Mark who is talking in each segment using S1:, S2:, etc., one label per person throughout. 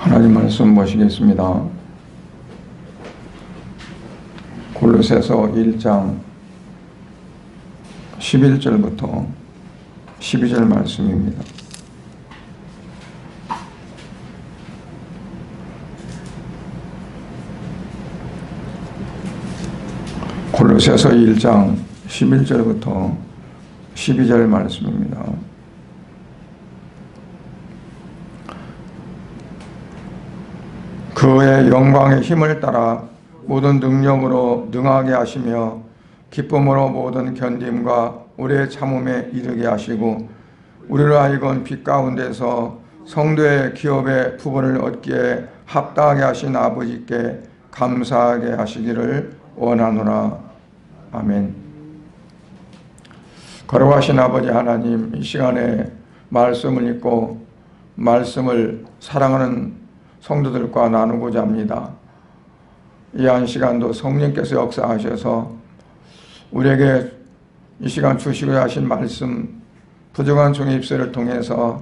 S1: 하나님 말씀 보시겠습니다. 골로새서 1장 11절부터 12절 말씀입니다. 골로새서 1장 11절부터 12절 말씀입니다. 그의 영광의 힘을 따라 모든 능력으로 능하게 하시며 기쁨으로 모든 견딤과 우리의 참음에 이르게 하시고 우리를 하여금 빛 가운데서 성도의 기업의 부분을 얻기에 합당하게 하신 아버지께 감사하게 하시기를 원하노라. 아멘. 거룩하신 아버지 하나님, 이 시간에 말씀을 읽고 말씀을 사랑하는 성도들과 나누고자 합니다. 이 한 시간도 성령께서 역사하셔서 우리에게 이 시간 주시고자 하신 말씀 부정한 종의 입술을 통해서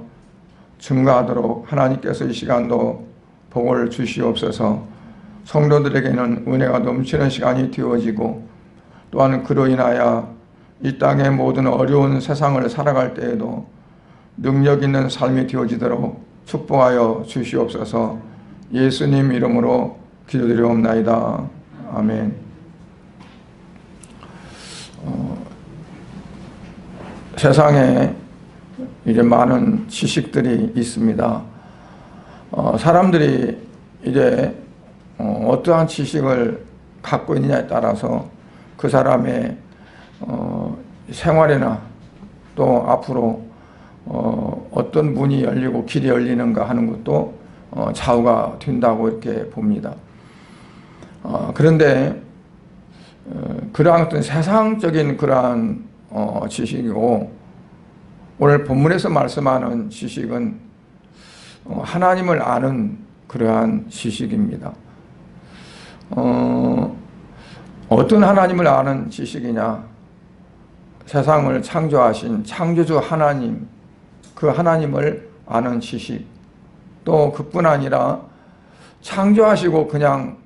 S1: 증거하도록 하나님께서 이 시간도 복을 주시옵소서. 성도들에게는 은혜가 넘치는 시간이 되어지고 또한 그로 인하여 이 땅의 모든 어려운 세상을 살아갈 때에도 능력 있는 삶이 되어지도록 축복하여 주시옵소서. 예수님 이름으로 기도드리옵나이다. 아멘. 세상에 이제 많은 지식들이 있습니다. 사람들이 이제 어떠한 지식을 갖고 있느냐에 따라서 그 사람의 생활이나 또 앞으로 어떤 문이 열리고 길이 열리는가 하는 것도 좌우가 된다고 이렇게 봅니다. 그런데 그러한 어떤 세상적인 그러한 지식이고 오늘 본문에서 말씀하는 지식은 하나님을 아는 그러한 지식입니다. 어떤 하나님을 아는 지식이냐? 세상을 창조하신 창조주 하나님, 그 하나님을 아는 지식. 또 그뿐 아니라 창조하시고 그냥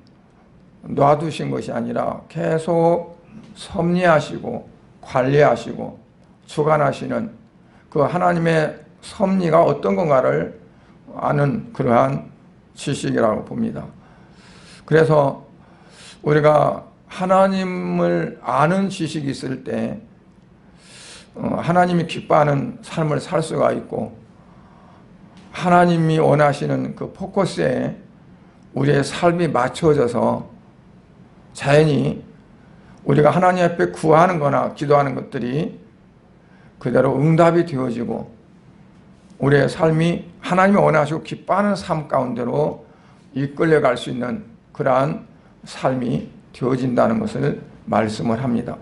S1: 놔두신 것이 아니라 계속 섭리하시고 관리하시고 주관하시는 그 하나님의 섭리가 어떤 건가를 아는 그러한 지식이라고 봅니다. 그래서 우리가 하나님을 아는 지식이 있을 때 하나님이 기뻐하는 삶을 살 수가 있고 하나님이 원하시는 그 포커스에 우리의 삶이 맞춰져서 자연히 우리가 하나님 앞에 구하는 거나 기도하는 것들이 그대로 응답이 되어지고 우리의 삶이 하나님이 원하시고 기뻐하는 삶 가운데로 이끌려갈 수 있는 그러한 삶이 되어진다는 것을 말씀을 합니다.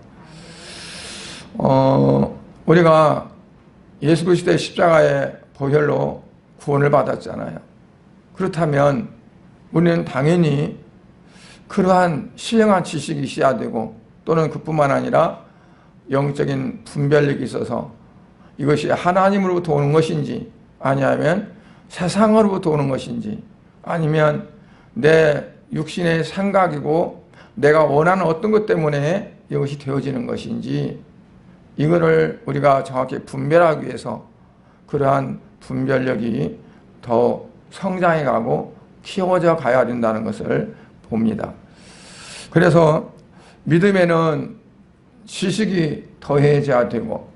S1: 우리가 예수 그리스도의 십자가의 보혈로 구원을 받았잖아요. 그렇다면 우리는 당연히 그러한 신령한 지식이 있어야 되고 또는 그뿐만 아니라 영적인 분별력이 있어서 이것이 하나님으로부터 오는 것인지 아니면 세상으로부터 오는 것인지 아니면 내 육신의 생각이고 내가 원하는 어떤 것 때문에 이것이 되어지는 것인지 이거를 우리가 정확히 분별하기 위해서 그러한 분별력이 더 성장해 가고 키워져 가야 된다는 것을 봅니다. 그래서 믿음에는 지식이 더해져야 되고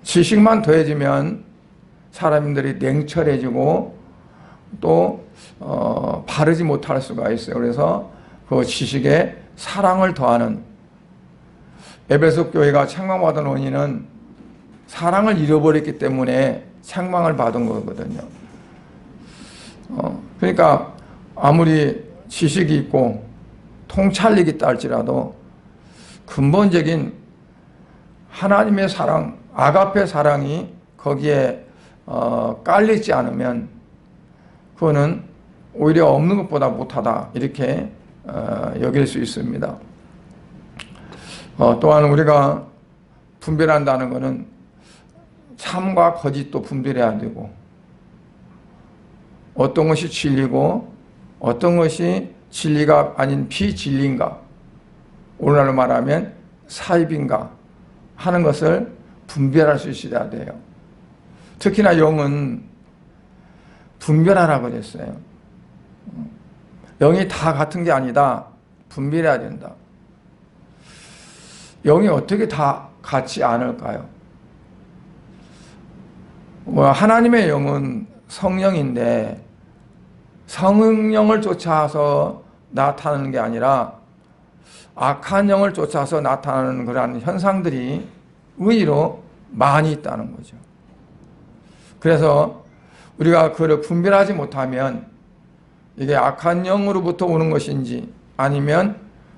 S1: 지식만 더해지면 사람들이 냉철해지고 또 바르지 못할 수가 있어요. 그래서 그 지식에 사랑을 더하는 에베소 교회가 책망받은 원인은 사랑을 잃어버렸기 때문에 책망을 받은 거거든요. 그러니까 아무리 지식이 있고 통찰력이 있다 할지라도 근본적인 하나님의 사랑, 아가페 사랑이 거기에 깔리지 않으면 그거는 오히려 없는 것보다 못하다 이렇게 여길 수 있습니다. 또한 우리가 분별한다는 것은 참과 거짓도 분별해야 되고 어떤 것이 진리고 어떤 것이 진리가 아닌 비진리인가, 오늘날로 말하면 사입인가 하는 것을 분별할 수 있어야 돼요. 특히나 영은 분별하라고 그랬어요. 영이 다 같은 게 아니다. 분별해야 된다. 영이 어떻게 다 같지 않을까요? 하나님의 영은 성령인데 성령을 쫓아서 나타나는 게 아니라 악한 영을 쫓아서 나타나는 그러한 현상들이 의외로 많이 있다는 거죠. 그래서 우리가 그를 분별하지 못하면 이게 악한 영으로부터 오는 것인지 아니면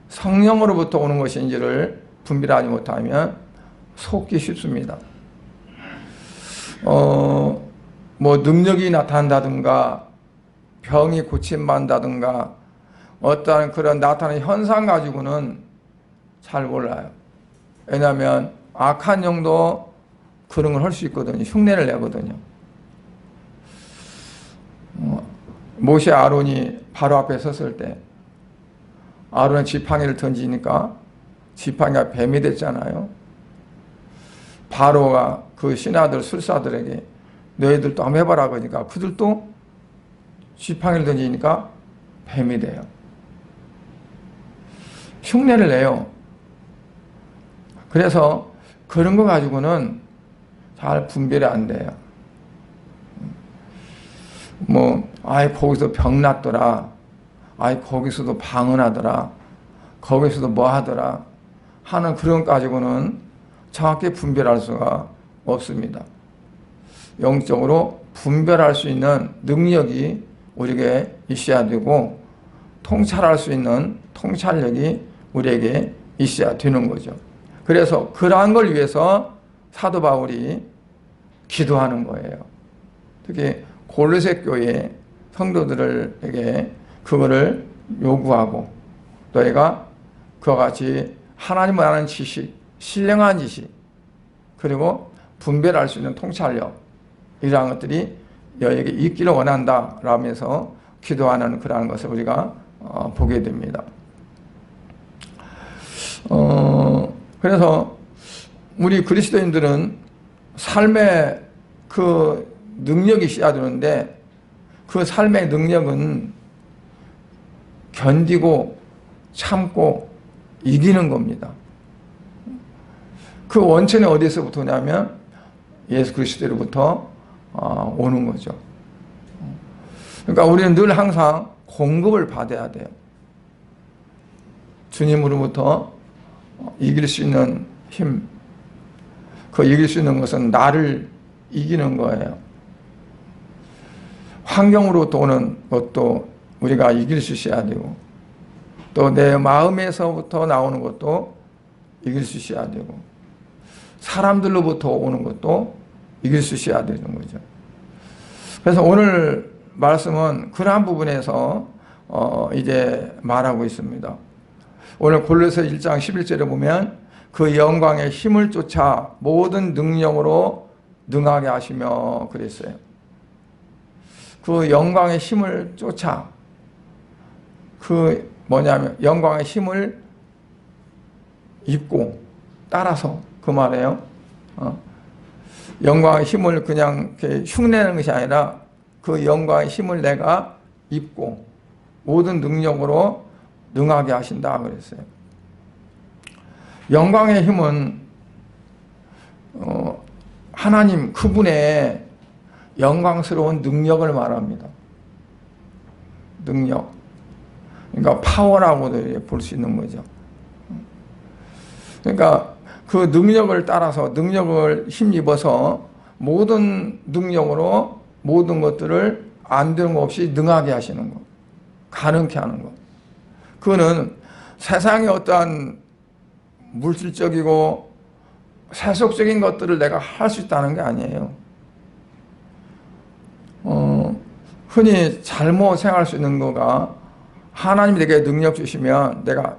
S1: 성령으로부터 오는 것인지를 분별하지 못하면 속기 쉽습니다. 뭐 능력이 나타난다든가 병이 고침받는다든가 어떠한 그런 나타나는 현상 가지고는 잘 몰라요. 왜냐하면 악한 영도 그런 걸 할 수 있거든요. 흉내를 내거든요. 모세 아론이 바로 앞에 섰을 때 아론의 지팡이를 던지니까 지팡이가 뱀이 됐잖아요. 바로가 그 신하들 술사들에게 너희들도 한번 해봐라 그러니까 그들도 지팡이를 던지니까 뱀이 돼요. 흉내를 내요. 그래서 그런 거 가지고는 잘 분별이 안 돼요. 아이 거기서 병 났더라, 아이 거기서도 방언하더라, 거기서도 뭐 하더라 하는 그런 것 가지고는 정확히 분별할 수가 없습니다. 영적으로 분별할 수 있는 능력이 우리에게 있어야 되고 통찰할 수 있는 통찰력이 우리에게 있어야 되는 거죠. 그래서 그러한 걸 위해서 사도 바울이 기도하는 거예요. 특히 골로새 교회 성도들에게 그거를 요구하고 너희가 그와 같이 하나님을 아는 지식, 신령한 지식, 그리고 분별할 수 있는 통찰력, 이러한 것들이 너희에게 있기를 원한다 라면서 기도하는 그러한 것을 우리가 보게 됩니다. 그래서 우리 그리스도인들은 삶의 그 능력이 있어야 되는데 그 삶의 능력은 견디고 참고 이기는 겁니다. 그 원천이 어디서부터 오냐면 예수 그리스도로부터 오는 거죠. 그러니까 우리는 늘 항상 공급을 받아야 돼요. 주님으로부터 이길 수 있는 힘, 그 이길 수 있는 것은 나를 이기는 거예요. 환경으로부터 오는 것도 우리가 이길 수 있어야 되고 또 내 마음에서부터 나오는 것도 이길 수 있어야 되고 사람들로부터 오는 것도 이길 수 있어야 되는 거죠. 그래서 오늘 말씀은 그러한 부분에서 이제 말하고 있습니다. 오늘 골로새 1장 11절에 보면 그 영광의 힘을 쫓아 모든 능력으로 능하게 하시며 그랬어요. 그 영광의 힘을 쫓아 그 뭐냐면 영광의 힘을 입고 따라서 그 말이에요. 영광의 힘을 그냥 이렇게 흉내내는 것이 아니라 그 영광의 힘을 내가 입고 모든 능력으로 능하게 하신다 그랬어요. 영광의 힘은 하나님 그분의 영광스러운 능력을 말합니다. 능력. 그러니까 파워라고도 볼 수 있는 거죠. 그러니까 그 능력을 따라서 능력을 힘입어서 모든 능력으로 모든 것들을 안 되는 것 없이 능하게 하시는 것. 가능케 하는 것. 그거는 세상의 어떠한 물질적이고 세속적인 것들을 내가 할 수 있다는 게 아니에요. 흔히 잘못 생각할 수 있는 거가 하나님이 내게 능력 주시면 내가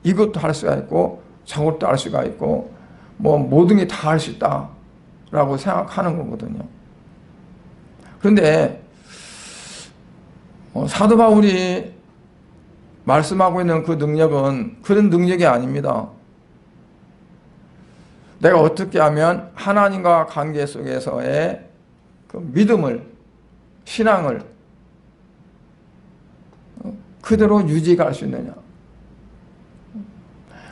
S1: 이것도 할 수가 있고 저것도 할 수가 있고 뭐 모든 게 다 할 수 있다라고 생각하는 거거든요. 그런데 사도 바울이 말씀하고 있는 그 능력은 그런 능력이 아닙니다. 내가 어떻게 하면 하나님과 관계 속에서의 그 믿음을, 신앙을 그대로 유지할 수 있느냐.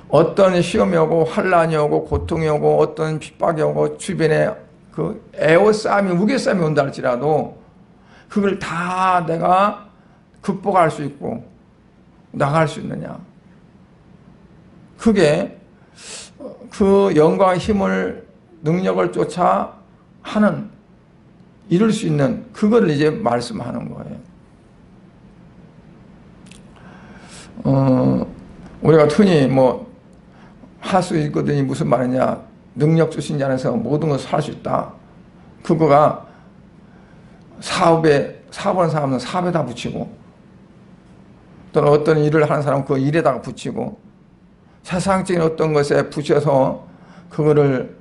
S1: 어떤 시험이 오고 환란이 오고 고통이 오고 어떤 핍박이 오고 주변에 그 애워싸움이 우겨싸움이 온다 할지라도 그걸 다 내가 극복할 수 있고 나갈 수 있느냐. 그게 그 영광의 힘을 능력을 쫓아 하는 이룰 수 있는 그걸 이제 말씀하는 거예요. 우리가 흔히 뭐 할 수 있거든요. 무슨 말이냐. 능력 주신 자 안에서 모든 것을 할 수 있다. 그거가 사업하는 사람은 사업에다 붙이고 또는 어떤 일을 하는 사람은 그 일에다가 붙이고 세상적인 어떤 것에 붙여서 그거를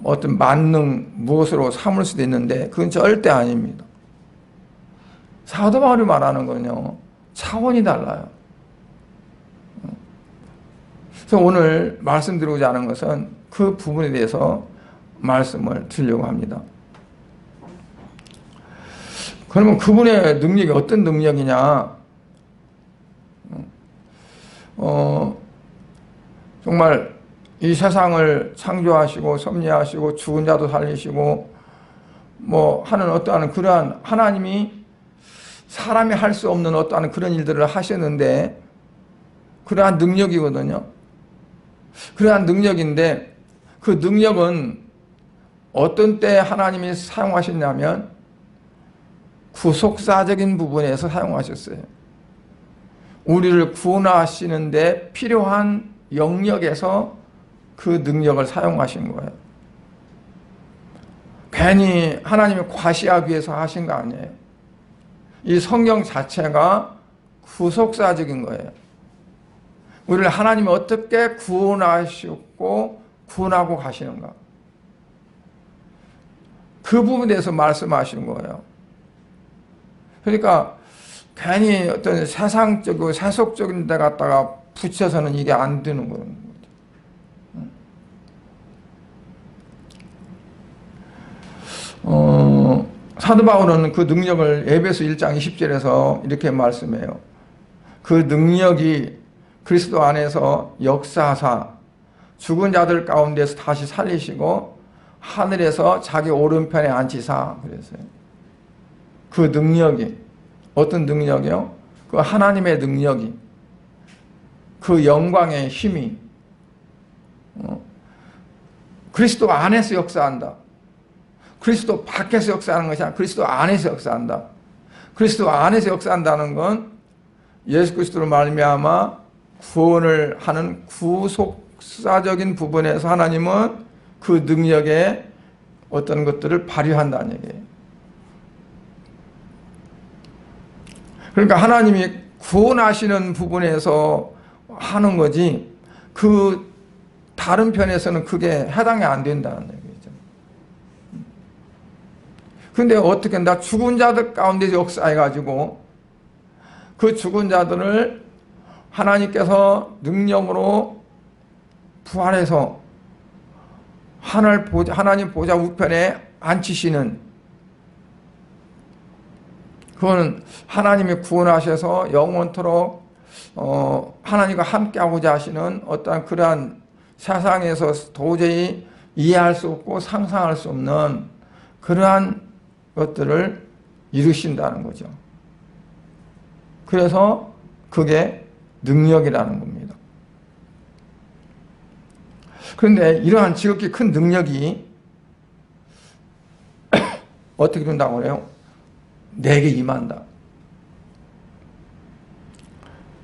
S1: 어떤 만능 무엇으로 삼을 수도 있는데 그건 절대 아닙니다. 사도 바울이 말하는 거는요. 차원이 달라요. 그래서 오늘 말씀드리고자 하는 것은 그 부분에 대해서 말씀을 드리려고 합니다. 그러면 그분의 능력이 어떤 능력이냐? 정말 이 세상을 창조하시고 섭리하시고 죽은 자도 살리시고 뭐 하는 어떠한 그러한 하나님이 사람이 할 수 없는 어떠한 그런 일들을 하셨는데 그러한 능력이거든요. 그러한 능력인데 그 능력은 어떤 때 하나님이 사용하셨냐면 구속사적인 부분에서 사용하셨어요. 우리를 구원하시는데 필요한 영역에서 그 능력을 사용하신 거예요. 괜히 하나님이 과시하기 위해서 하신 거 아니에요. 이 성경 자체가 구속사적인 거예요. 우리를 하나님이 어떻게 구원하시고 구원하고 가시는가. 그 부분에 대해서 말씀하시는 거예요. 그러니까 괜히 어떤 세상적이고 세속적인 데 갖다가 붙여서는 이게 안 되는 거예요. 사도 바울은 그 능력을 에베소 1장 20절에서 이렇게 말씀해요. 그 능력이 그리스도 안에서 역사하사 죽은 자들 가운데서 다시 살리시고 하늘에서 자기 오른편에 앉히사 그랬어요. 그 능력이 어떤 능력이요? 그 하나님의 능력이 그 영광의 힘이 그리스도 안에서 역사한다. 그리스도 밖에서 역사하는 것이 아니라 그리스도 안에서 역사한다. 그리스도 안에서 역사한다는 건 예수 그리스도로 말미암아 구원을 하는 구속사적인 부분에서 하나님은 그 능력의 어떤 것들을 발휘한다는 얘기예요. 그러니까 하나님이 구원하시는 부분에서 하는 거지 그 다른 편에서는 그게 해당이 안 된다는 얘기죠. 그런데 어떻게 나 죽은 자들 가운데 역사해가지고 그 죽은 자들을 하나님께서 능력으로 부활해서 하나님 보좌 우편에 앉히시는 그거는 하나님이 구원하셔서 영원토록 하나님과 함께하고자 하시는 어떠한 그러한 세상에서 도저히 이해할 수 없고 상상할 수 없는 그러한 것들을 이루신다는 거죠. 그래서 그게 능력이라는 겁니다. 그런데 이러한 지극히 큰 능력이 어떻게 된다고 해요? 내게 임한다.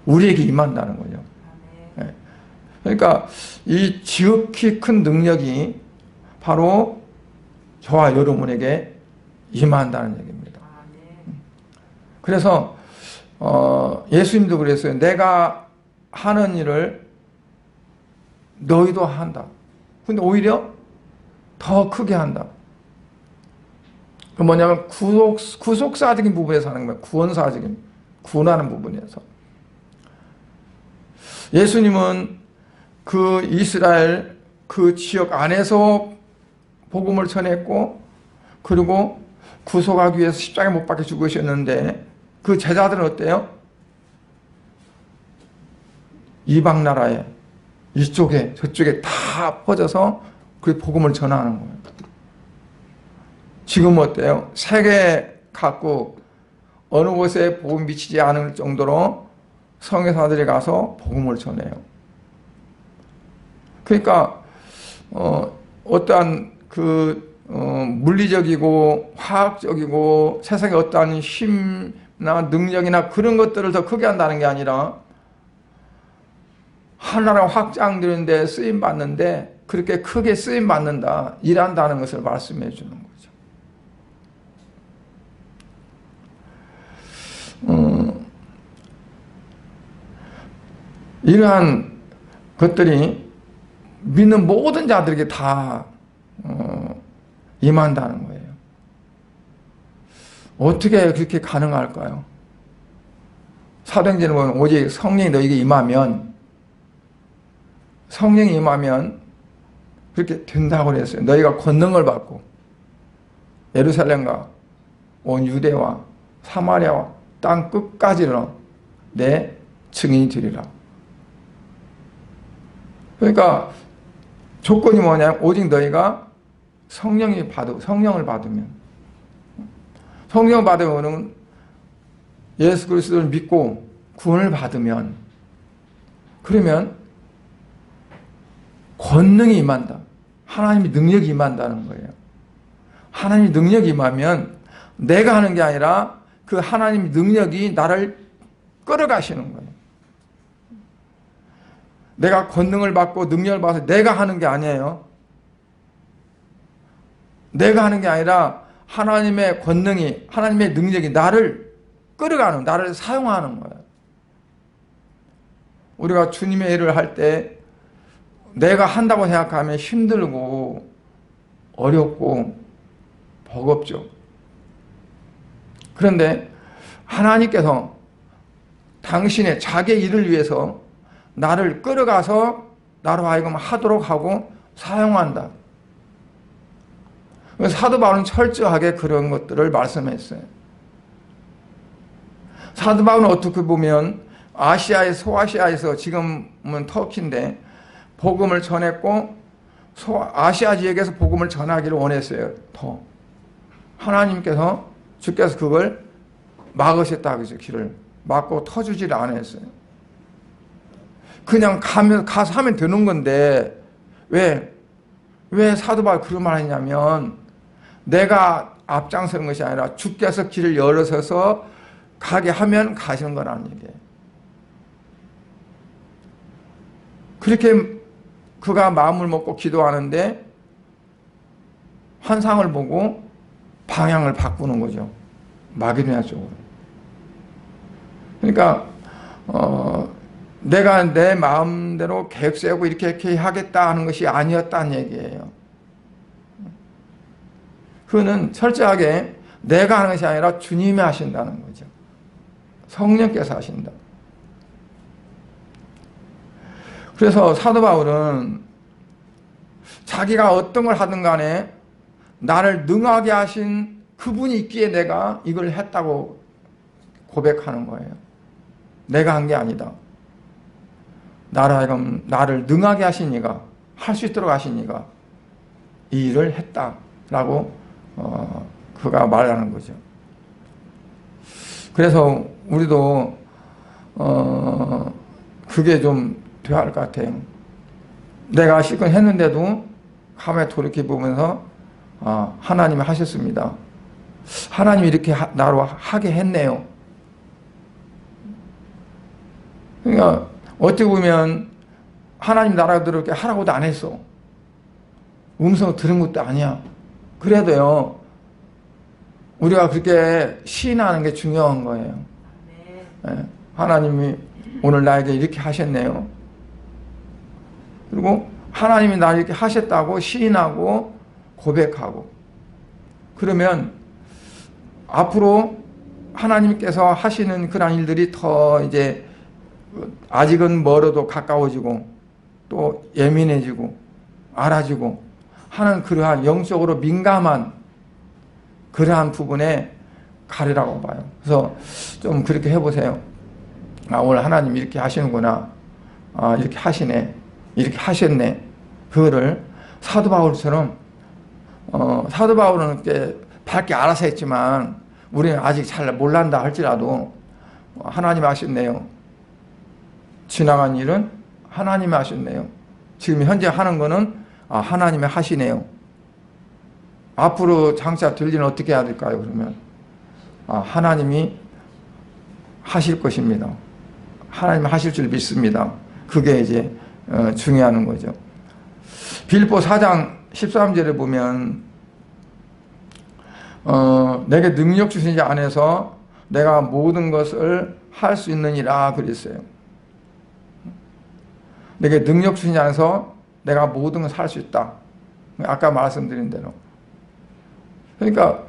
S1: 우리에게 임한다는 거죠. 네. 그러니까 이 지극히 큰 능력이 바로 저와 여러분에게 임한다는 얘기입니다. 그래서 예수님도 그랬어요. 내가 하는 일을 너희도 한다. 근데 오히려 더 크게 한다. 그 뭐냐면 구속사적인 부분에서 하는 거예요. 구원사적인, 구원하는 부분에서. 예수님은 그 이스라엘 그 지역 안에서 복음을 전했고, 그리고 구속하기 위해서 십자가에 못 박혀 죽으셨는데, 그 제자들은 어때요? 이방 나라에, 이쪽에 저쪽에 다 퍼져서 그 복음을 전하는 거예요. 지금 어때요? 세계 각국 어느 곳에 복음 미치지 않을 정도로 선교사들이 가서 복음을 전해요. 그러니까 어떠한 물리적이고 화학적이고 세상에 어떠한 힘이나 능력이나 그런 것들을 더 크게 한다는 게 아니라 하나라 확장되는데 쓰임 받는데 그렇게 크게 쓰임 받는다, 일한다는 것을 말씀해 주는 거죠. 이러한 것들이 믿는 모든 자들에게 다 임한다는 거예요. 어떻게 그렇게 가능할까요? 사도행전에 보면 오직 성령이 너에게 임하면, 성령이 임하면 그렇게 된다고 그랬어요. 너희가 권능을 받고 예루살렘과 온 유대와 사마리아와 땅 끝까지는 내 증인이 되리라. 그러니까 조건이 뭐냐면 오직 너희가 성령을 받으면, 성령을 받으면 예수 그리스도를 믿고 구원을 받으면, 그러면 권능이 임한다. 하나님의 능력이 임한다는 거예요. 하나님의 능력이 임하면 내가 하는 게 아니라 그 하나님의 능력이 나를 끌어가시는 거예요. 내가 권능을 받고 능력을 받아서 내가 하는 게 아니에요. 내가 하는 게 아니라 하나님의 권능이, 하나님의 능력이 나를 끌어가는, 나를 사용하는 거예요. 우리가 주님의 일을 할 때 내가 한다고 생각하면 힘들고 어렵고 버겁죠. 그런데 하나님께서 당신의 자기의 일을 위해서 나를 끌어가서 나로 하여금 하도록 하고 사용한다. 사도 바울은 철저하게 그런 것들을 말씀했어요. 사도 바울은 어떻게 보면 소아시아에서 지금은 터키인데 복음을 전했고 아시아 지역에서 복음을 전하기를 원했어요. 더 하나님께서 주께서 그걸 막으셨다 그죠. 길을 막고 터주지를 않았어요. 그냥 가서 하면 되는 건데 왜 사도 바울이 그런 말 했냐면, 내가 앞장서는 것이 아니라 주께서 길을 열어서서 가게 하면 가시는 거라는 얘기예요. 그렇게 그가 마음을 먹고 기도하는데 환상을 보고 방향을 바꾸는 거죠. 마게도냐 쪽으로. 그러니까 내가 내 마음대로 계획 세우고 이렇게 하겠다 하는 것이 아니었다는 얘기예요. 그거는 철저하게 내가 하는 것이 아니라 주님이 하신다는 거죠. 성령께서 하신다. 그래서 사도 바울은 자기가 어떤 걸 하든 간에 나를 능하게 하신 그분이 있기에 내가 이걸 했다고 고백하는 거예요. 내가 한 게 아니다. 나를 능하게 하신 이가, 할 수 있도록 하신 이가 이 일을 했다라고 그가 말하는 거죠. 그래서 우리도 그게 좀 돼야 할 것 같아요. 내가 실컷 했는데도 가만히 돌이켜보면서 하나님이 하셨습니다. 하나님이 이렇게 나로 하게 했네요. 그러니까 어떻게 보면 하나님 나라대로 이렇게 하라고도 안 했어. 음성 들은 것도 아니야. 그래도요, 우리가 그렇게 시인하는 게 중요한 거예요. 네. 하나님이 오늘 나에게 이렇게 하셨네요. 그리고 하나님이 나를 이렇게 하셨다고 시인하고 고백하고, 그러면 앞으로 하나님께서 하시는 그런 일들이 더 이제 아직은 멀어도 가까워지고 또 예민해지고 알아지고 하는 그러한 영적으로 민감한 그러한 부분에 가리라고 봐요. 그래서 좀 그렇게 해보세요. 아, 오늘 하나님 이렇게 하시는구나. 아, 이렇게 하시네. 이렇게 하셨네. 그거를 사도 바울처럼 사도 바울은 이렇게 밝게 알아서 했지만 우리는 아직 잘 몰란다 할지라도 하나님 하셨네요. 지나간 일은 하나님이 하셨네요. 지금 현재 하는 거는 하나님이 하시네요. 앞으로 장차 될 일은 어떻게 해야 될까요? 그러면 하나님이 하실 것입니다. 하나님이 하실 줄 믿습니다. 그게 이제 중요한 거죠. 빌립보 4장 13절에 보면 내게 능력 주신 자 안에서 내가 모든 것을 할 수 있느니라 그랬어요. 내게 능력 주신 자 안에서 내가 모든 것을 할 수 있다. 아까 말씀드린 대로. 그러니까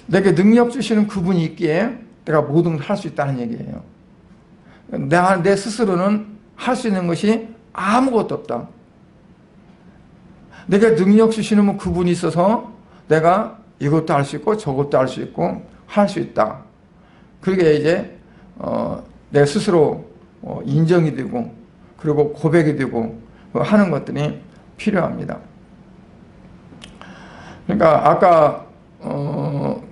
S1: 내게 능력 주시는 그분이 있기에 내가 모든 걸 할 수 있다는 얘기예요. 내 스스로는 할 수 있는 것이 아무것도 없다. 내게 능력 주시는 그분이 있어서 내가 이것도 할 수 있고 저것도 할 수 있고 할 수 있다. 그게 이제 내 스스로 인정이 되고 그리고 고백이 되고 하는 것들이 필요합니다. 그러니까 아까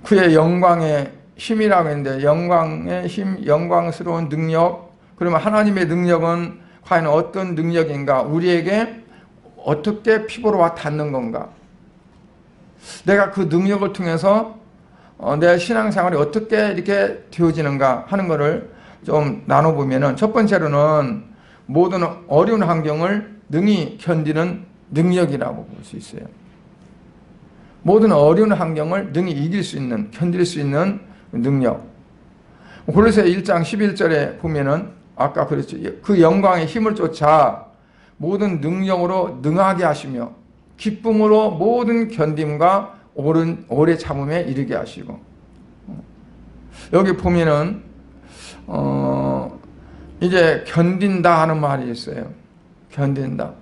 S1: 그의 영광의 힘이라고 했는데 영광의 힘, 영광스러운 능력, 그러면 하나님의 능력은 과연 어떤 능력인가? 우리에게 어떻게 피부로 와 닿는 건가? 내가 그 능력을 통해서 내 신앙생활이 어떻게 이렇게 되어지는가 하는 것을 좀 나눠보면은 첫 번째로는 모든 어려운 환경을 능히 견디는 능력이라고 볼 수 있어요. 모든 어려운 환경을 능히 이길 수 있는, 견딜 수 있는 능력. 골로새 1장 11절에 보면은 아까 그랬죠. 그 영광의 힘을 쫓아 모든 능력으로 능하게 하시며 기쁨으로 모든 견딤과 오래 참음에 이르게 하시고. 여기 보면은 이제 견딘다 하는 말이 있어요. 견딘다.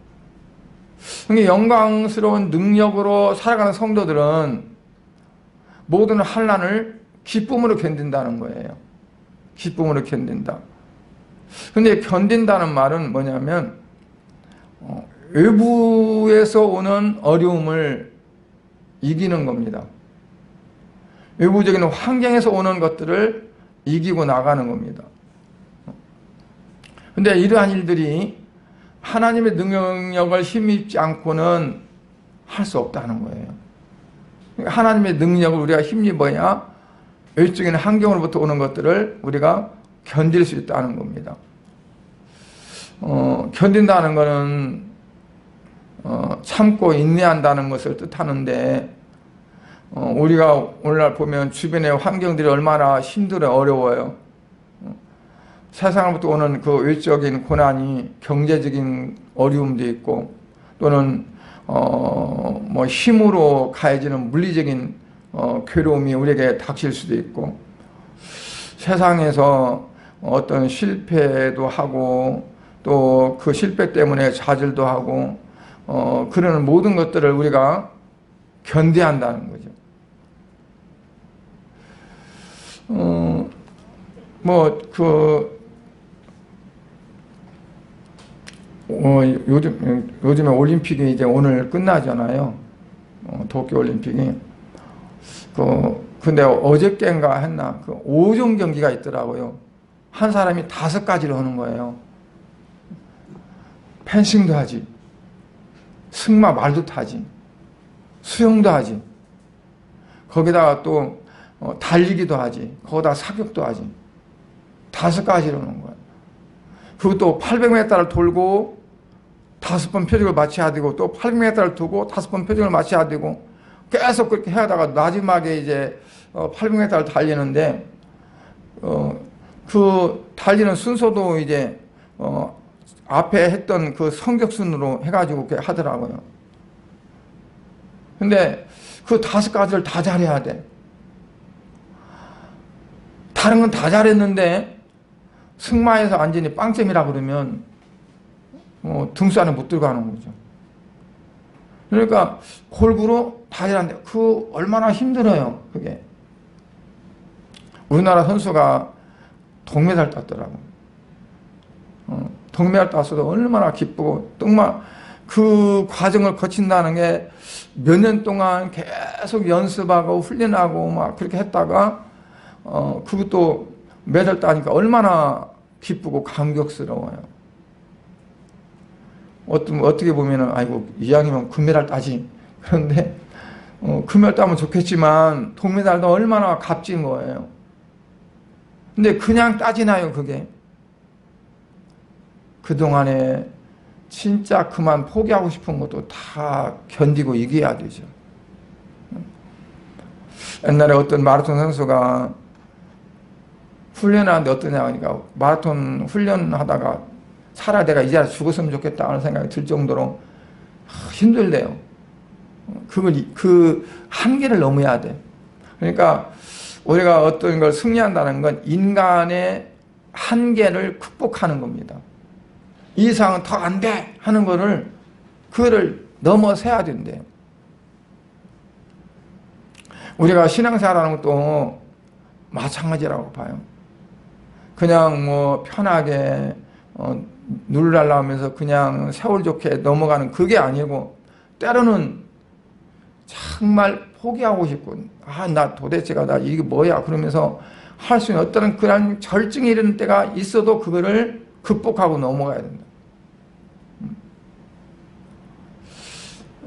S1: 그러니까 영광스러운 능력으로 살아가는 성도들은 모든 환난을 기쁨으로 견딘다는 거예요. 기쁨으로 견딘다. 근데 견딘다는 말은 뭐냐면 외부에서 오는 어려움을 이기는 겁니다. 외부적인 환경에서 오는 것들을 이기고 나가는 겁니다. 근데 이러한 일들이 하나님의 능력을 힘입지 않고는 할 수 없다는 거예요. 하나님의 능력을 우리가 힘입어야 외적인 환경으로부터 오는 것들을 우리가 견딜 수 있다는 겁니다. 견딘다는 것은 참고 인내한다는 것을 뜻하는데 우리가 오늘날 보면 주변의 환경들이 얼마나 힘들어 어려워요. 세상으로부터 오는 그 외적인 고난이 경제적인 어려움도 있고 또는 뭐 힘으로 가해지는 물리적인 괴로움이 우리에게 닥칠 수도 있고 세상에서 어떤 실패도 하고 또 그 실패 때문에 좌절도 하고 그러는 모든 것들을 우리가 견뎌야 한다는 거죠. 요즘에 올림픽이 이제 오늘 끝나잖아요. 도쿄 올림픽이. 근데 어저께인가 했나, 5종 경기가 있더라고요. 한 사람이 5가지를 하는 거예요. 펜싱도 하지, 승마 말도 타지, 수영도 하지, 거기다가 또 달리기도 하지, 거기다 사격도 하지. 5가지를 하는 거예요. 그것도 800m를 돌고 5번 표적을 맞춰야 되고 또 800m를 두고 5번 표적을 맞춰야 되고 계속 그렇게 하다가 마지막에 이제 800m를 달리는데 그 달리는 순서도 이제 앞에 했던 그 성적순으로 해가지고 그렇게 하더라고요. 근데 그 5가지를 다 잘해야 돼. 다른 건 다 잘했는데 승마에서 완전히 빵점이라 그러면 등수 안에 못 들어가는 거죠. 그러니까 골고루 다 잘하는데 그 얼마나 힘들어요. 그게. 우리나라 선수가 동메달 땄더라고. 동메달 땄어도 얼마나 기쁘고 정말 그 과정을 거친다는 게 몇 년 동안 계속 연습하고 훈련하고 막 그렇게 했다가 그것도 메달 따니까 얼마나 기쁘고 감격스러워요. 어떻게 보면은 아이고 이왕이면 금메달 따지. 그런데 금메달 따면 좋겠지만 동메달도 얼마나 값진 거예요. 근데 그냥 따지나요, 그게? 그동안에 진짜 그만 포기하고 싶은 것도 다 견디고 이겨야 되죠. 옛날에 어떤 마라톤 선수가 훈련하는데 어떠냐 하니까 마라톤 훈련하다가 차라리 내가 이 자리에 죽었으면 좋겠다 하는 생각이 들 정도로 힘들대요. 그 한계를 넘어야 돼. 그러니까 우리가 어떤 걸 승리한다는 건 인간의 한계를 극복하는 겁니다. 이 이상은 더 안 돼 하는 거를 그거를 넘어서야 된대요. 우리가 신앙생활하는 것도 마찬가지라고 봐요. 그냥 뭐 편하게 누르랄라 하면서 그냥 세월 좋게 넘어가는 그게 아니고 때로는 정말 포기하고 싶고 나 도대체가 나 이게 뭐야 그러면서 할 수 있는 어떤 그런 절정이 이르는 때가 있어도 그거를 극복하고 넘어가야 된다.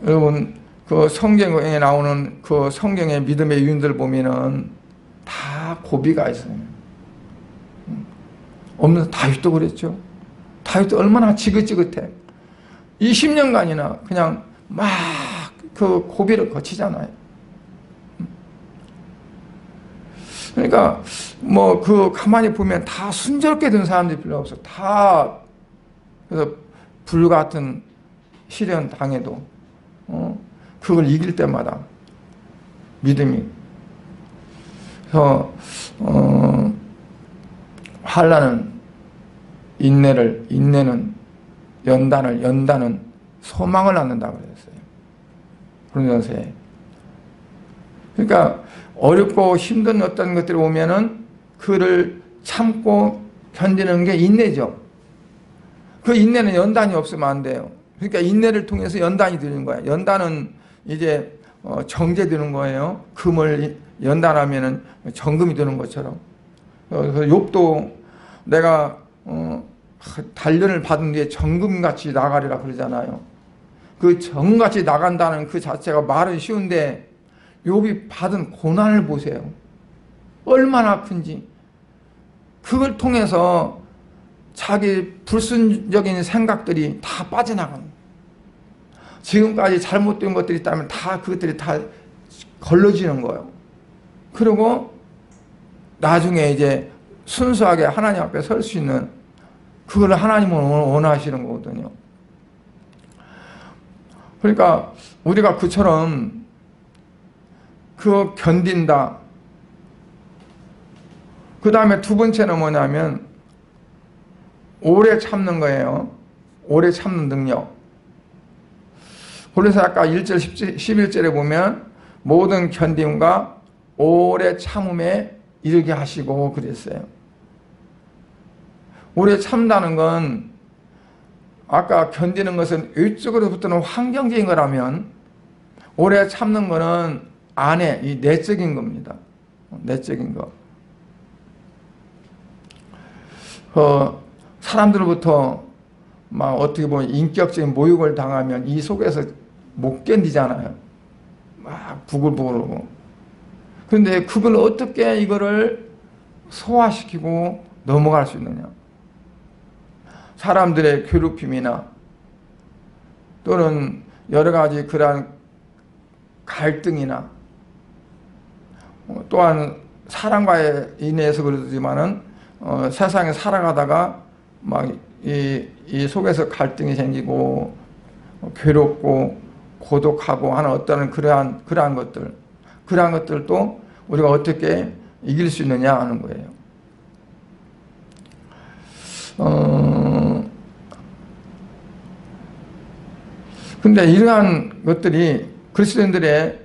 S1: 여러분 그 성경에 나오는 그 성경의 믿음의 유인들 보면은 다 고비가 있어요. 없는 다윗도 그랬죠. 다윗도 얼마나 지긋지긋해. 20년간이나 그냥 막 그 고비를 거치잖아요. 그러니까 뭐 그 가만히 보면 다 순조롭게 된 사람들이 별로 없어. 다 그래서 불같은 시련 당해도 그걸 이길 때마다 믿음이 그래서 환난은 인내는 연단은 소망을 낳는다고 그랬어요. 그러면서요. 그러니까 어렵고 힘든 어떤 것들이 오면은 그를 참고 견디는 게 인내죠. 그 인내는 연단이 없으면 안 돼요. 그러니까 인내를 통해서 연단이 되는 거예요. 연단은 이제 정제되는 거예요. 금을 연단하면은 정금이 되는 것처럼. 그래서 욥도 내가 단련을 받은 뒤에 정금같이 나가리라 그러잖아요. 그 정금같이 나간다는 그 자체가 말은 쉬운데 욥이 받은 고난을 보세요. 얼마나 큰지. 그걸 통해서 자기 불순적인 생각들이 다 빠져나가는 거예요. 지금까지 잘못된 것들이 있다면 다 그것들이 다 걸러지는 거예요. 그리고 나중에 이제 순수하게 하나님 앞에 설 수 있는 그걸 하나님은 원하시는 거거든요. 그러니까 우리가 그처럼 그 견딘다. 그 다음에 두 번째는 뭐냐면 오래 참는 거예요. 오래 참는 능력. 그래서 아까 1절 11절에 보면 모든 견딤과 오래 참음에 이르게 하시고 그랬어요. 오래 참다는 건 아까 견디는 것은 외적으로부터는 환경적인 거라면 오래 참는 거는 안에 이 내적인 겁니다. 내적인 거. 사람들로부터 막 어떻게 보면 인격적인 모욕을 당하면 이 속에서 못 견디잖아요. 막 부글부글하고. 그런데 그걸 어떻게 이거를 소화시키고 넘어갈 수 있느냐. 사람들의 괴롭힘이나 또는 여러 가지 그러한 갈등이나 또한 사랑과에 인해서 그러지만은 세상에 살아가다가 막 이 속에서 갈등이 생기고 괴롭고 고독하고 하는 어떤 그러한 것들도 우리가 어떻게 이길 수 있느냐 하는 거예요. 근데 이러한 것들이 그리스도인들의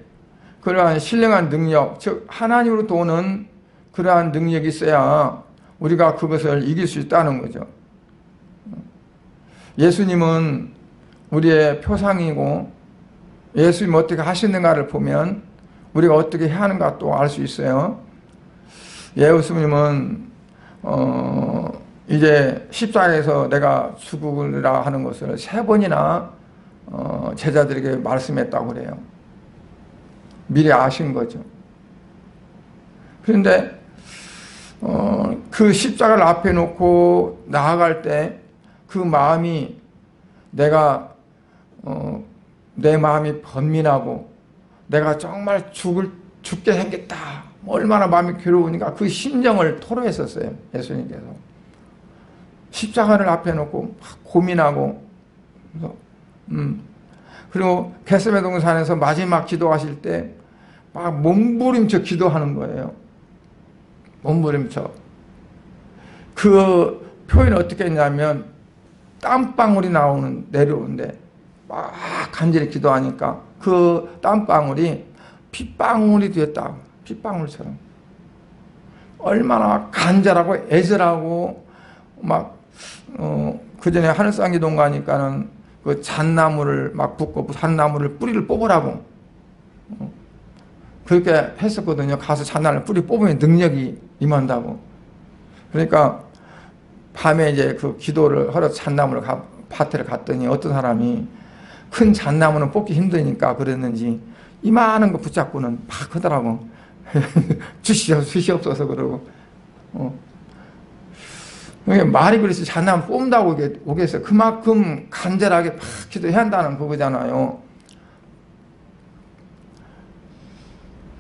S1: 그러한 신령한 능력, 즉 하나님으로부터 오는 그러한 능력이 있어야 우리가 그것을 이길 수 있다는 거죠. 예수님은 우리의 표상이고 예수님이 어떻게 하시는가를 보면 우리가 어떻게 해야 하는가 또 알 수 있어요. 예수님은 이제 십자가에서 내가 죽으리라 하는 것을 3번이나 제자들에게 말씀했다고 그래요. 미리 아신 거죠. 그런데 그 십자가를 앞에 놓고 나아갈 때 그 마음이 내가 내 마음이 번민하고 내가 정말 죽게 생겼다. 얼마나 마음이 괴로우니까 그 심정을 토로했었어요. 예수님께서. 십자가를 앞에 놓고 막 고민하고 그리고 겟세마네 동산에서 마지막 기도하실 때 막 몸부림쳐 기도하는 거예요. 몸부림쳐. 그 표현이 어떻게 했냐면 땀방울이 내려오는데 막 간절히 기도하니까 그 땀방울이 핏방울이 되었다. 핏방울처럼. 얼마나 간절하고 애절하고 막 그 전에 하늘상기동 가니까는 그 잣나무를 막 붓고 잣나무를 뿌리를 뽑으라고 그렇게 했었거든요. 가서 잣나무를 뿌리 뽑으면 능력이 임한다고. 그러니까 밤에 이제 그 기도를 하러 잣나무를 밭에 갔더니 어떤 사람이 큰 잣나무는 뽑기 힘드니까 그랬는지 이만한 거 붙잡고는 막 하더라고. 주시옵소서 그러고. 말이 그래서 잣나무 뽑는다고 오겠어요. 그만큼 간절하게 막 기도해야 한다는 그거잖아요.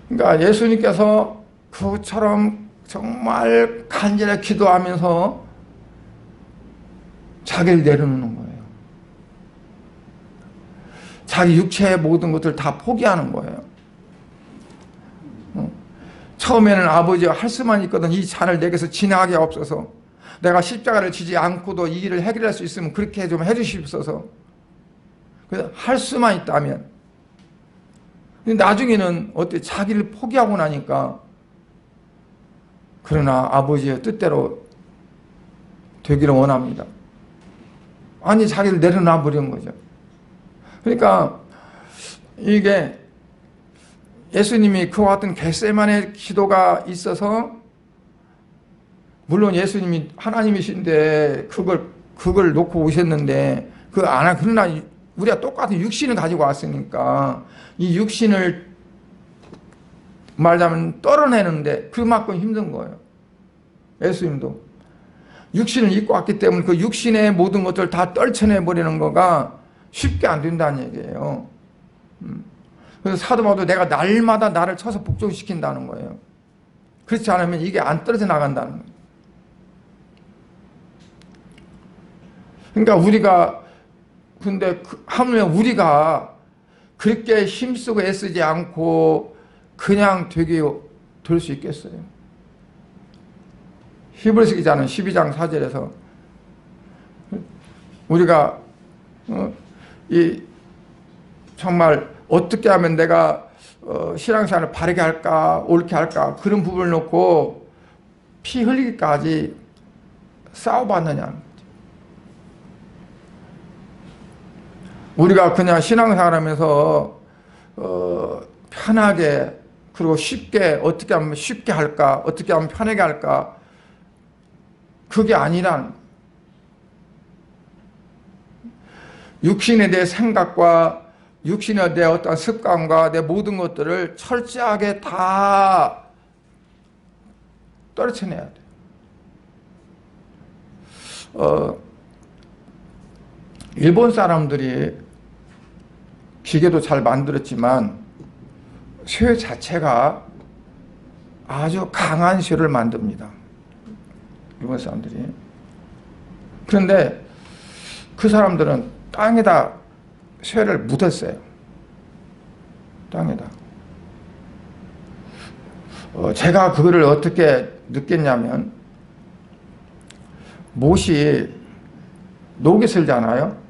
S1: 그러니까 예수님께서 그처럼 정말 간절하게 기도하면서 자기를 내려놓는 거예요. 자기 육체의 모든 것을 다 포기하는 거예요. 처음에는 아버지가 할 수만 있거든 이 잔을 내게서 지나가게 없어서 내가 십자가를 지지 않고도 이 일을 해결할 수 있으면 그렇게 좀 해주시옵소서. 그래서 할 수만 있다면. 근데 나중에는 어때 자기를 포기하고 나니까 그러나 아버지의 뜻대로 되기를 원합니다. 아니 자기를 내려놔 버린 거죠. 그러니까 이게 예수님이 그와 같은 겟세마네 기도가 있어서 물론 예수님이 하나님이신데 그걸 놓고 오셨는데 그러나 우리가 똑같은 육신을 가지고 왔으니까 이 육신을 말하자면 떨어내는데 그만큼 힘든 거예요. 예수님도 육신을 입고 왔기 때문에 그 육신의 모든 것들을 다 떨쳐내버리는 거가 쉽게 안 된다는 얘기예요. 그래서 사도 바울도 내가 날마다 나를 쳐서 복종시킨다는 거예요. 그렇지 않으면 이게 안 떨어져 나간다는 거예요. 그러니까 우리가 근데 하물며 우리가 그렇게 힘쓰고 애쓰지 않고 그냥 되게 될 수 있겠어요? 히브리서 기자는 12장 4절에서 우리가 정말 어떻게 하면 내가 신앙생활을 바르게 할까 옳게 할까 그런 부분을 놓고 피 흘리기까지 싸워봤느냐. 우리가 그냥 신앙생활 하면서 편하게 그리고 쉽게 어떻게 하면 쉽게 할까 어떻게 하면 편하게 할까 그게 아니란 육신에 대해 생각과 육신에 대해 어떤 습관과 내 모든 것들을 철저하게 다 떨쳐내야 돼요. 일본 사람들이 기계도 잘 만들었지만 쇠 자체가 아주 강한 쇠를 만듭니다. 일본 사람들이. 그런데 그 사람들은 땅에다 쇠를 묻었어요. 땅에다. 제가 그거를 어떻게 느꼈냐면 못이 녹이 슬잖아요.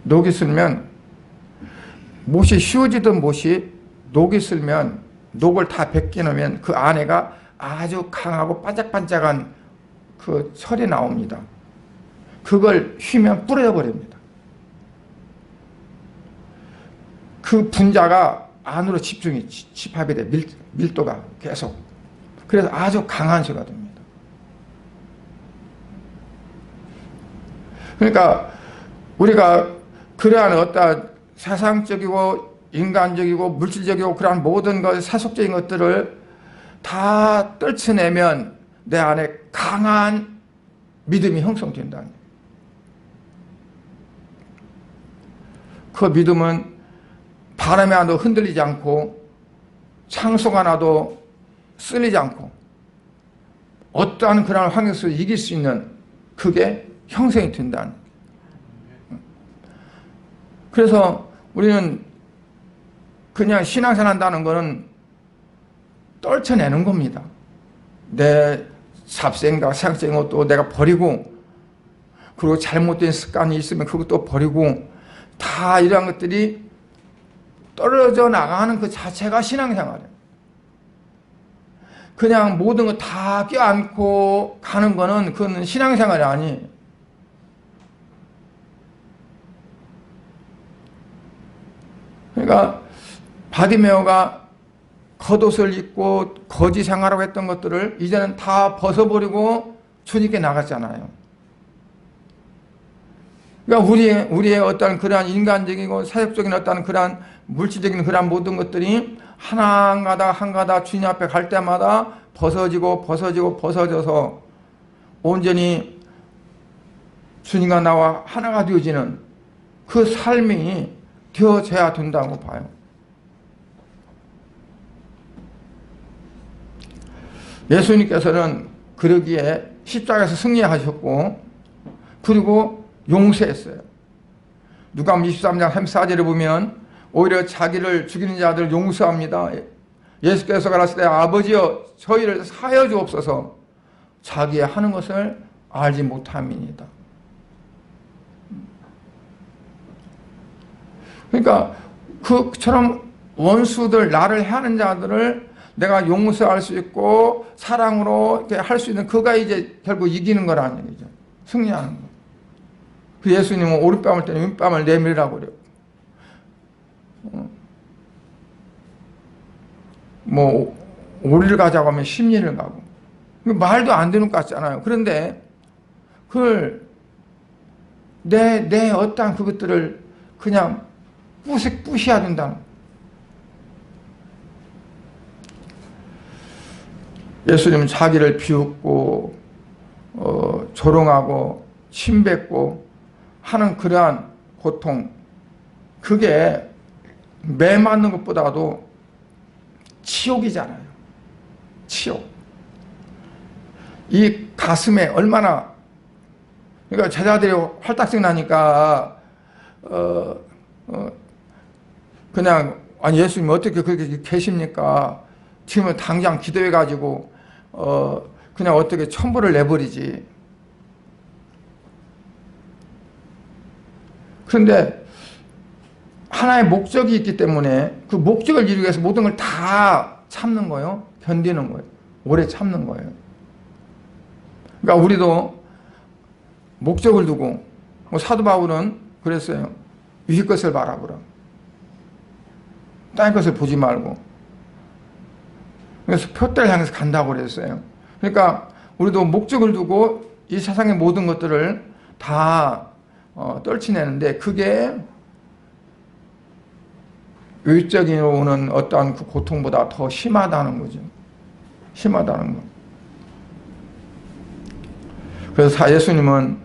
S1: 녹이 슬면 못이 씌워지던 못이 녹이 슬면 녹을 다 벗겨놓으면 그 안에가 아주 강하고 반짝반짝한 그 철이 나옵니다. 그걸 휘면 뿌려져 버립니다. 그 분자가 안으로 집합이 돼. 밀도가 계속. 그래서 아주 강한 쇠가 됩니다. 그러니까 우리가 그러한 어떤 세상적이고 인간적이고 물질적이고 그러한 모든 것, 세속적인 것들을 다 떨쳐내면 내 안에 강한 믿음이 형성된다. 그 믿음은 바람에 나도 흔들리지 않고 창소가 나도 쓸리지 않고 어떠한 그런 환경 속에서 이길 수 있는 그게 형성이 된다. 그래서 우리는 그냥 신앙생활 한다는 것은 떨쳐내는 겁니다. 내 잡생각, 생각적인 것도 내가 버리고, 그리고 잘못된 습관이 있으면 그것도 버리고, 다 이러한 것들이 떨어져 나가는 그 자체가 신앙생활이에요. 그냥 모든 거 다 껴안고 가는 거는 그건 신앙생활이 아니에요. 그러니까 바디메오가 겉옷을 입고 거지 생활하고 했던 것들을 이제는 다 벗어버리고 주님께 나갔잖아요. 그러니까 우리의 어떤 그러한 인간적이고 사역적인 어떤 그러한 물질적인 그러한 모든 것들이 한가닥 주님 앞에 갈 때마다 벗어져서 온전히 주님과 나와 하나가 되어지는 그 삶이 되어져야 된다고 봐요. 예수님께서는 그러기에 십자가에서 승리하셨고 그리고 용서했어요. 누가복음 23장 34절에 보면 오히려 자기를 죽이는 자들을 용서합니다. 예수께서 가라사대 때 아버지여 저희를 사하여 주옵소서 자기의 하는 것을 알지 못함이니이다. 그러니까 그처럼 원수들 나를 해하는 자들을 내가 용서할 수 있고 사랑으로 할 수 있는 그가 이제 결국 이기는 거라는 얘기죠. 승리하는 거. 그 예수님은 오른뺨을 때는 왼뺨을 내밀으라고 그래요. 뭐 오리를 가자고 하면 십리를 가고 말도 안 되는 것 같잖아요. 그런데 그걸 내 어떠한 그것들을 그냥 부셔야 된다는 거예요. 예수님은 자기를 비웃고 조롱하고 침뱉고 하는 그러한 고통, 그게 매 맞는 것보다도 치욕이잖아요. 치욕. 이 가슴에 얼마나, 그러니까 제자들이 활딱증 나니까 그냥 아니 예수님 어떻게 그렇게 계십니까? 지금 당장 기도해가지고 그냥 어떻게 천부를 내버리지. 그런데 하나의 목적이 있기 때문에 그 목적을 이루기 위해서 모든 걸 다 참는 거예요. 견디는 거예요. 오래 참는 거예요. 그러니까 우리도 목적을 두고 사도 바울은 그랬어요. 위의 것을 바라보라. 땅의 것을 보지 말고. 그래서 표대를 향해서 간다고 그랬어요. 그러니까 우리도 목적을 두고 이 세상의 모든 것들을 다 떨쳐내는데 그게 외적인 오는 어떠한 그 고통보다 더 심하다는 거죠. 심하다는 거. 그래서 예수님은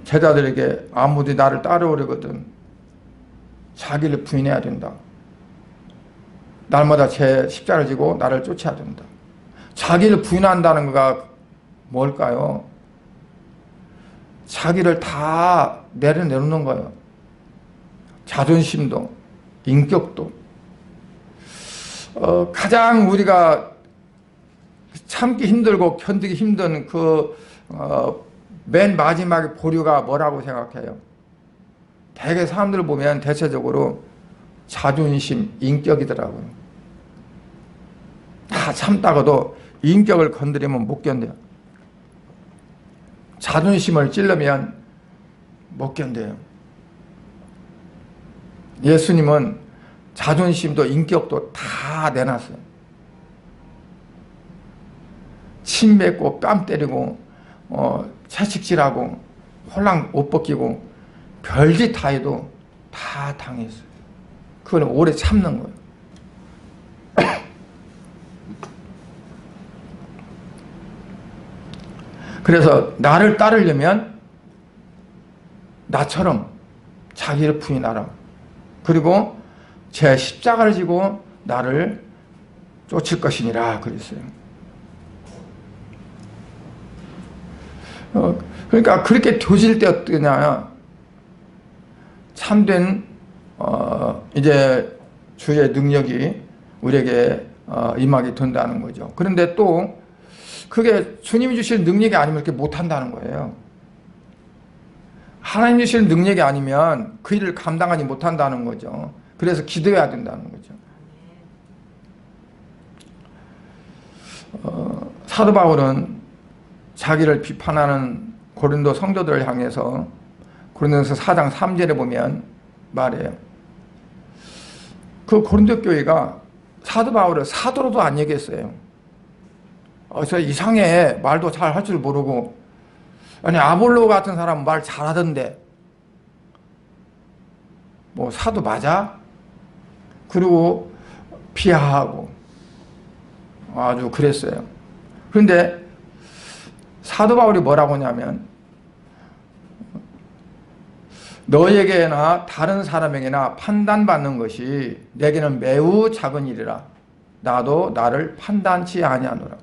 S1: 제자들에게 아무도 나를 따라오려거든 자기를 부인해야 된다. 날마다 제 십자가를 지고 나를 쫓아야 된다. 자기를 부인한다는 거가 뭘까요? 자기를 다 내려놓는 거예요. 자존심도 인격도 가장 우리가 참기 힘들고 견디기 힘든 그 맨 마지막의 보류가 뭐라고 생각해요? 대개 사람들 보면 대체적으로 자존심, 인격이더라고요. 다 참다가도 인격을 건드리면 못 견뎌요. 자존심을 찔르면 못 견뎌요. 예수님은 자존심도 인격도 다 내놨어요. 침 뱉고 뺨 때리고 채찍질하고 홀랑 옷 벗기고 별짓 다 해도 다 당했어요. 그걸 오래 참는 거예요. 그래서 나를 따르려면 나처럼 자기를 부인하라. 그리고 제 십자가를 지고 나를 쫓을 것이니라 그랬어요. 그러니까 그렇게 교질 때 어떠냐, 참된 이제 주의 능력이 우리에게 임하게 된다는 거죠. 그런데 또 그게 주님이 주실 능력이 아니면 그렇게 못한다는 거예요. 하나님 주실 능력이 아니면 그 일을 감당하지 못한다는 거죠. 그래서 기도해야 된다는 거죠. 사도 바울은 자기를 비판하는 고린도 성도들을 향해서 고린도서 4장 3절에 보면 말해요. 그 고린도 교회가 사도 바울을 사도로도 안 얘기했어요. 저 이상해. 말도 잘 할 줄 모르고. 아니 아볼로 같은 사람은 말 잘하던데 뭐 사도 맞아? 그리고 비하하고 아주 그랬어요. 그런데 사도 바울이 뭐라고 하냐면 너에게나 다른 사람에게나 판단받는 것이 내게는 매우 작은 일이라 나도 나를 판단치 아니하노라.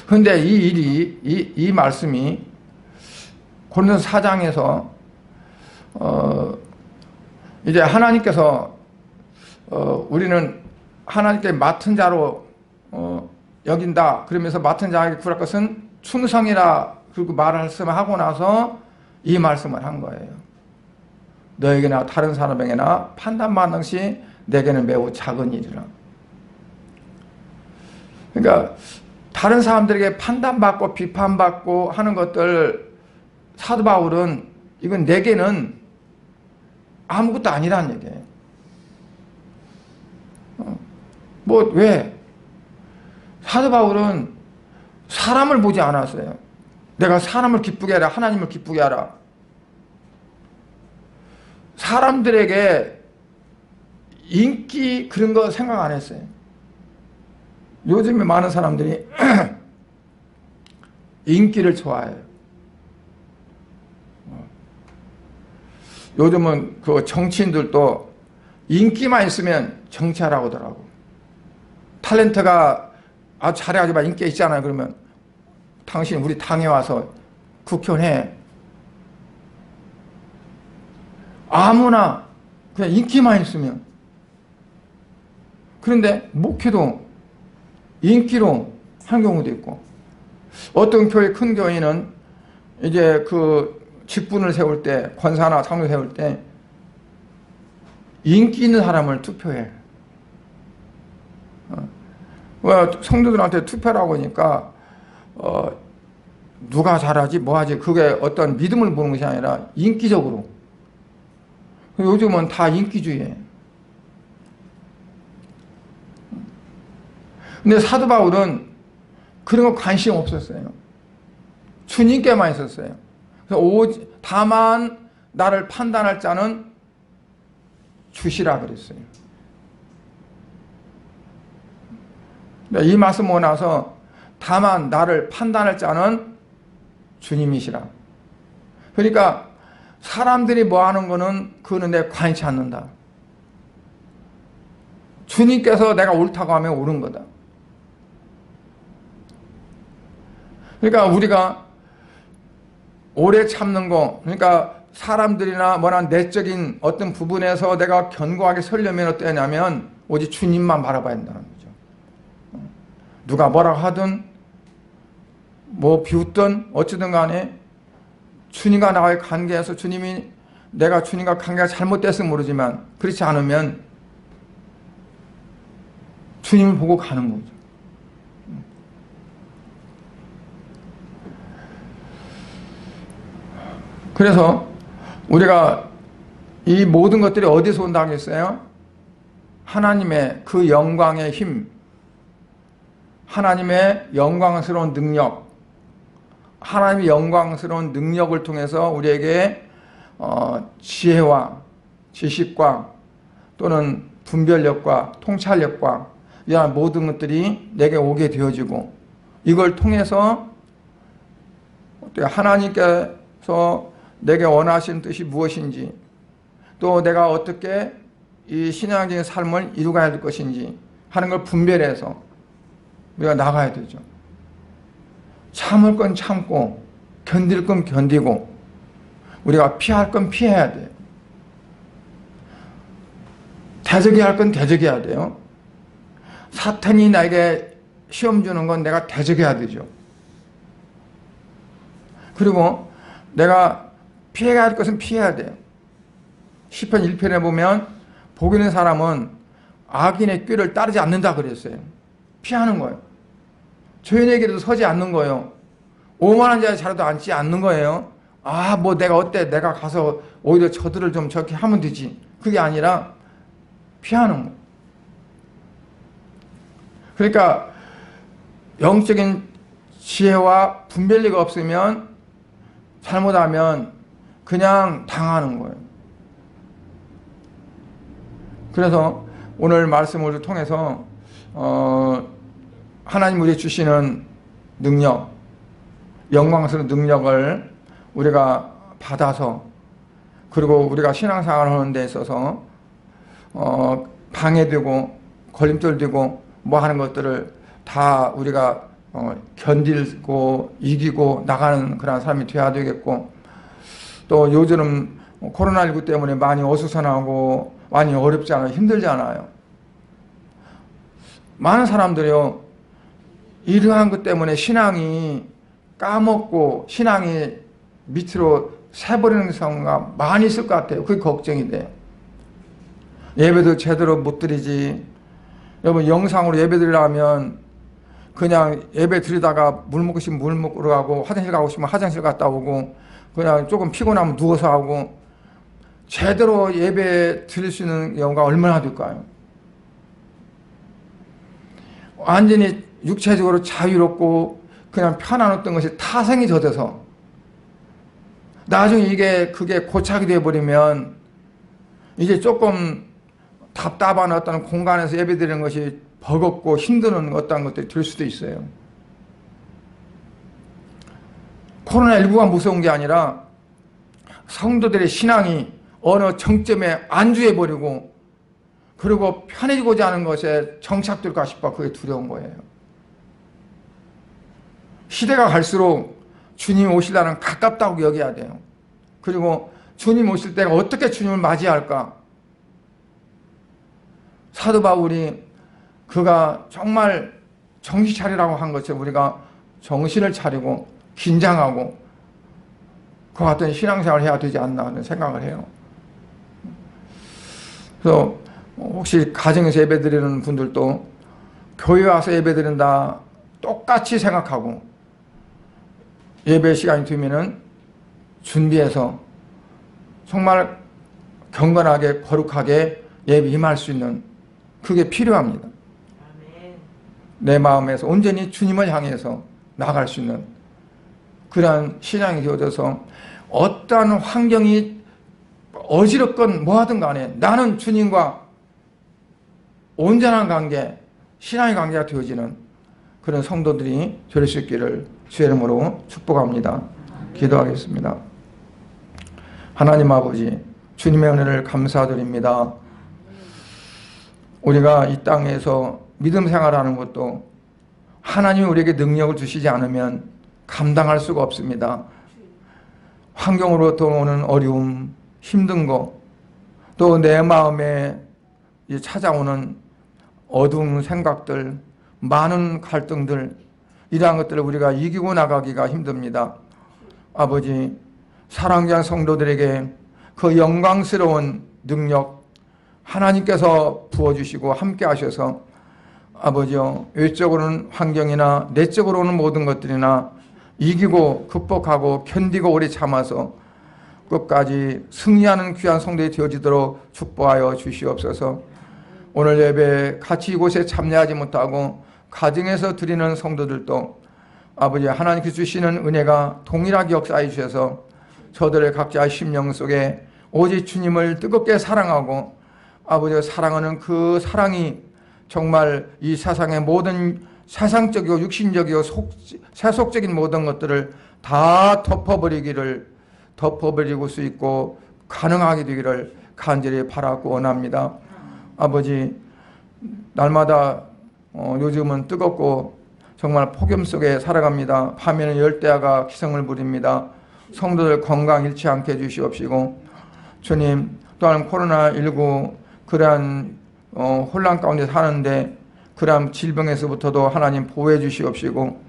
S1: 그런데 이 일이 이 말씀이 고린도서 4장에서 이제 하나님께서 우리는 하나님께 맡은 자로 여긴다. 그러면서 맡은 자에게 구할 것은 충성이라 그리고 말씀을 하고 나서 이 말씀을 한 거예요. 너에게나 다른 사람에게나 판단받는 것이 내게는 매우 작은 일이라. 그러니까 다른 사람들에게 판단받고 비판받고 하는 것들 사도 바울은 이건 내게는 아무것도 아니라는 얘기예요. 뭐 왜? 사도 바울은 사람을 보지 않았어요. 내가 사람을 기쁘게 하라, 하나님을 기쁘게 하라. 사람들에게 인기 그런 거 생각 안 했어요. 요즘에 많은 사람들이 인기를 좋아해요. 요즘은 그 정치인들도 인기만 있으면 정치하라고 하더라고. 탤런트가 아주 잘해가지고 인기 있잖아요. 그러면 당신 우리 당에 와서 국회의원 해. 아무나 그냥 인기만 있으면. 그런데 목회도 인기로 하는 경우도 있고, 어떤 교회 큰 교회는 이제 그 직분을 세울 때, 권사나 장로 세울 때 인기 있는 사람을 투표해. 성도들한테 투표라고 하니까 누가 잘하지 뭐하지 그게 어떤 믿음을 보는 것이 아니라 인기적으로. 요즘은 다 인기주의예요. 근데 사도 바울은 그런 거 관심 없었어요. 주님께만 있었어요. 그래서 다만 나를 판단할 자는 주시라 그랬어요. 이 말씀 보고 나서 다만 나를 판단할 자는 주님이시라. 그러니까 사람들이 뭐 하는 거는 그거는 내가 관여치 않는다. 주님께서 내가 옳다고 하면 옳은 거다. 그러니까 우리가 오래 참는 거, 그러니까 사람들이나 뭐나 내적인 어떤 부분에서 내가 견고하게 서려면 어떠냐면 오직 주님만 바라봐야 된다는 거죠. 누가 뭐라고 하든 뭐 비웃든 어찌든 간에 주님과 나와의 관계에서 주님이 내가 주님과 관계가 잘못됐으면 모르지만 그렇지 않으면 주님을 보고 가는 거죠. 그래서 우리가 이 모든 것들이 어디서 온다고 했어요? 하나님의 그 영광의 힘, 하나님의 영광스러운 능력, 하나님의 영광스러운 능력을 통해서 우리에게 지혜와 지식과 또는 분별력과 통찰력과 이러한 모든 것들이 내게 오게 되어지고 이걸 통해서 하나님께서 내게 원하시는 뜻이 무엇인지 또 내가 어떻게 이 신앙적인 삶을 이루어가야 될 것인지 하는 걸 분별해서 우리가 나가야 되죠. 참을 건 참고 견딜 건 견디고 우리가 피할 건 피해야 돼요. 대적해야 할 건 대적해야 돼요. 사탄이 나에게 시험 주는 건 내가 대적해야 되죠. 그리고 내가 피해야 할 것은 피해야 돼요. 시편 1편에 보면 복 있는 사람은 악인의 꾀를 따르지 않는다 그랬어요. 피하는 거예요. 죄인에게도 서지 않는 거예요. 오만한 자의 자리도 앉지 않는 거예요. 아, 뭐 내가 어때? 내가 가서 오히려 저들을 좀 저렇게 하면 되지. 그게 아니라 피하는 거예요. 그러니까 영적인 지혜와 분별리가 없으면 잘못하면 그냥 당하는 거예요. 그래서 오늘 말씀을 통해서 하나님 우리에게 주시는 능력, 영광스러운 능력을 우리가 받아서 그리고 우리가 신앙생활을 하는 데 있어서 방해되고 걸림돌되고 뭐 하는 것들을 다 우리가 견디고 이기고 나가는 그런 사람이 되어야 되겠고 또 요즘 코로나19 때문에 많이 어수선하고 많이 어렵잖아요. 힘들잖아요. 많은 사람들이요. 이러한 것 때문에 신앙이 까먹고 신앙이 밑으로 새버리는 경우가 많이 있을 것 같아요. 그게 걱정이 돼요. 예배도 제대로 못 드리지. 여러분 영상으로 예배 드리려면 그냥 예배 드리다가 물 먹고 싶으면 물 먹으러 가고 화장실 가고 싶으면 화장실 갔다 오고 그냥 조금 피곤하면 누워서 하고 제대로 예배 드릴 수 있는 경우가 얼마나 될까요? 완전히 육체적으로 자유롭고 그냥 편안했던 것이 타성이 젖어서 나중에 그게 고착이 되어버리면 이제 조금 답답한 어떤 공간에서 예배 드리는 것이 버겁고 힘드는 어떤 것들이 될 수도 있어요. 코로나19가 무서운 게 아니라 성도들의 신앙이 어느 정점에 안주해버리고 그리고 편해지고자 하는 것에 정착될까 싶어 그게 두려운 거예요. 시대가 갈수록 주님 오시려는 가깝다고 여겨야 돼요. 그리고 주님 오실 때가 어떻게 주님을 맞이할까? 사도 바울이 그가 정말 정신 차리라고 한 것처럼 우리가 정신을 차리고 긴장하고 그 같은 신앙생활을 해야 되지 않나 하는 생각을 해요. 그래서 혹시 가정에서 예배드리는 분들도 교회 와서 예배드린다 똑같이 생각하고 예배 시간이 되면은 준비해서 정말 경건하게 거룩하게 예배 임할 수 있는 그게 필요합니다. 내 마음에서 온전히 주님을 향해서 나갈 수 있는 그러한 신앙이 되어져서 어떠한 환경이 어지럽건 뭐하든 간에 나는 주님과 온전한 관계, 신앙의 관계가 되어지는 그런 성도들이 될 수 있기를 주의 이름으로 축복합니다. 기도하겠습니다. 하나님 아버지, 주님의 은혜를 감사드립니다. 우리가 이 땅에서 믿음 생활하는 것도 하나님이 우리에게 능력을 주시지 않으면 감당할 수가 없습니다. 환경으로부터 오는 어려움, 힘든 거, 또 내 마음에 찾아오는 어두운 생각들, 많은 갈등들, 이러한 것들을 우리가 이기고 나가기가 힘듭니다. 아버지, 사랑하는 성도들에게 그 영광스러운 능력 하나님께서 부어주시고 함께 하셔서 아버지요, 외적으로는 환경이나 내적으로는 모든 것들이나 이기고 극복하고 견디고 오래 참아서 끝까지 승리하는 귀한 성도이 되어지도록 축복하여 주시옵소서. 오늘 예배 같이 이곳에 참여하지 못하고 가정에서 드리는 성도들도 아버지 하나님께서 주시는 은혜가 동일하게 역사해 주셔서 저들의 각자의 심령 속에 오직 주님을 뜨겁게 사랑하고 아버지가 사랑하는 그 사랑이 정말 이 세상의 모든 세상적이고 육신적이고 세속적인 모든 것들을 다 덮어버리고 수 있고 가능하게 되기를 간절히 바라고 원합니다. 아버지 날마다 요즘은 뜨겁고 정말 폭염 속에 살아갑니다. 밤에는 열대야가 기승을 부립니다. 성도들 건강 잃지 않게 해주시옵시고 주님 또한 코로나19 그러한 혼란 가운데 사는데 그러한 질병에서부터도 하나님 보호해 주시옵시고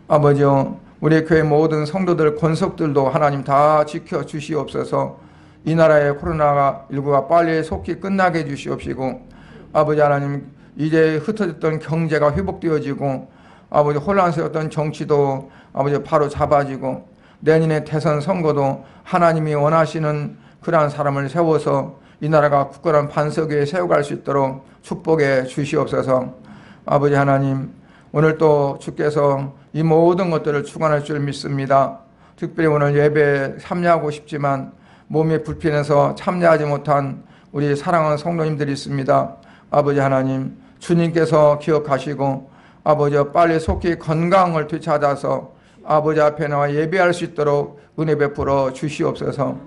S1: 아버지요 우리 교회 모든 성도들 권속들도 하나님 다 지켜 주시옵소서. 이 나라의 코로나19가 빨리 속히 끝나게 해 주시옵시고 아버지 하나님 이제 흩어졌던 경제가 회복되어지고 아버지 혼란스러웠던 정치도 아버지 바로 잡아지고 내년의 대선 선거도 하나님이 원하시는 그러한 사람을 세워서 이 나라가 굳건한 반석 위에 세워갈 수 있도록 축복해 주시옵소서. 아버지 하나님 오늘 또 주께서 이 모든 것들을 주관할 줄 믿습니다. 특별히 오늘 예배에 참여하고 싶지만 몸이 불편해서 참여하지 못한 우리 사랑하는 성도님들이 있습니다. 아버지 하나님 주님께서 기억하시고 아버지 빨리 속히 건강을 되찾아서 아버지 앞에 나와 예배할 수 있도록 은혜 베풀어 주시옵소서.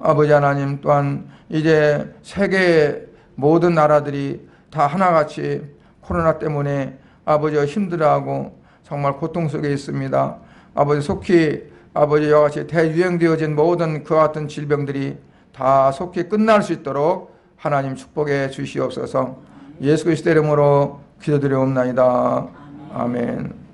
S1: 아버지 하나님 또한 이제 세계의 모든 나라들이 다 하나같이 코로나 때문에 아버지가 힘들어하고 정말 고통 속에 있습니다. 아버지 속히 아버지와 같이 대유행되어진 모든 그와 같은 질병들이 다 속히 끝날 수 있도록 하나님 축복해 주시옵소서. 예수 그리스도 이름으로 기도드리옵나이다. 아멘.